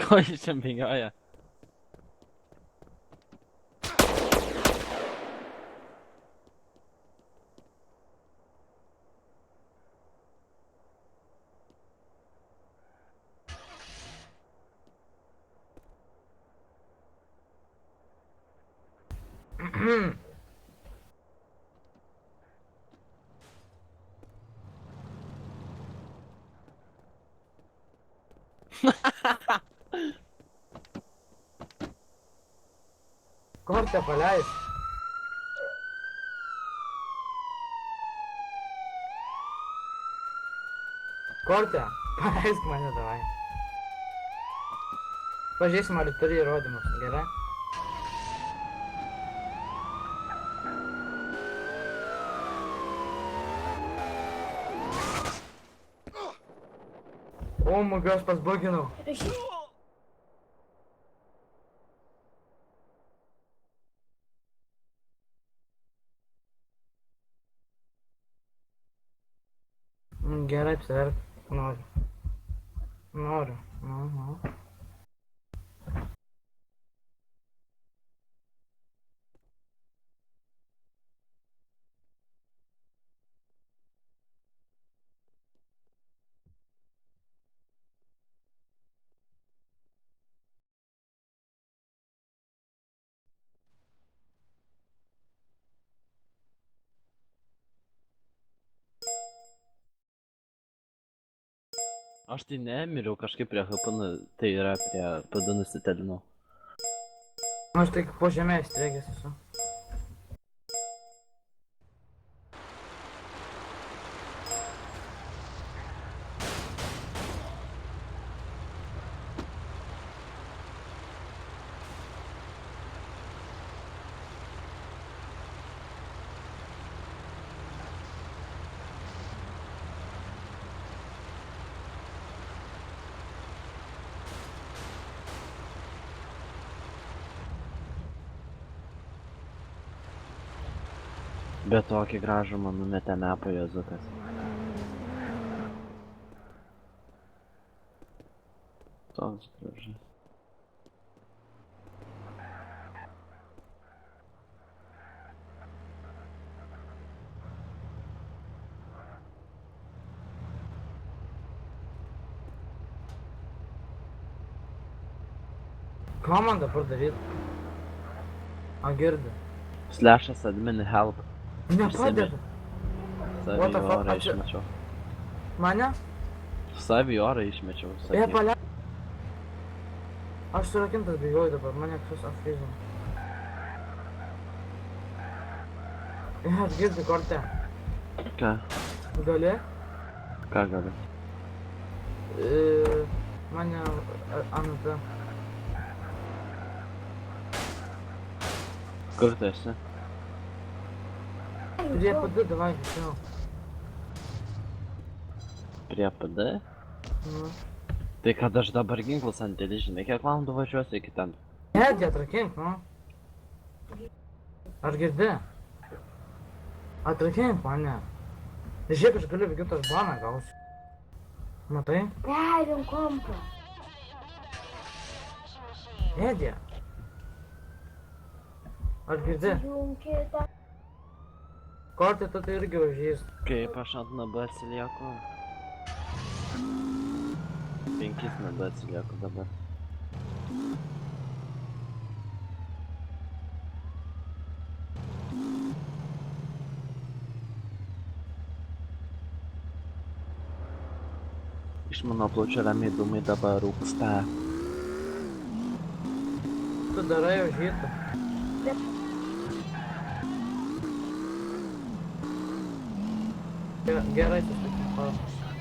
Ko jis čia bėgioja? Kortę paleis. Kortę, paleisk mane davai. Pažiūrėsim, ar turi įrodymus, gerai? O, mugios pasbuginau. Gerai, apsiverk. Noriu. Noriu. Aš tai nemiriau kažkaip prie HP, tai yra prie PD nusitelinau. Aš tik po žemę įstrėgęs esu. Bet tokį gražų man numetė mepą Jezukas. Toks gražus. Ką man dabar daryt? A, girdi. Slashas admin help. Nepadeda. Savį What the fuck, orą ačiū. išmečiau. Mane? Savį orą išmečiau. Pale. Aš surakintas bėgioju dabar, mane kažkas apfrizo. Girdi kortę. Ką? Gali? Ką gali? Mane Anata. Kur tu esi? Prie PD, davai, žinau. Prie PD? Nu. Tai kad aš dabar ginklus ant dėlį, žinai, kiek valandų važiuosiu iki ten? Nedė, atrakink, nu. Ar girdi? Atrakink mane. Žiūrėk, aš galiu vygiu tas baną gausiu. Matai? Perim kompą. Nedė. Ar girdi? Junkite. Kortė, tu tai irgi užžys. Kaip aš ant NB atsilieku? 5 NB atsilieku dabar. Iš mano plaučių ramiai dūmai dabar rūksta. Tu darai užžytą. Gerai, susitikim.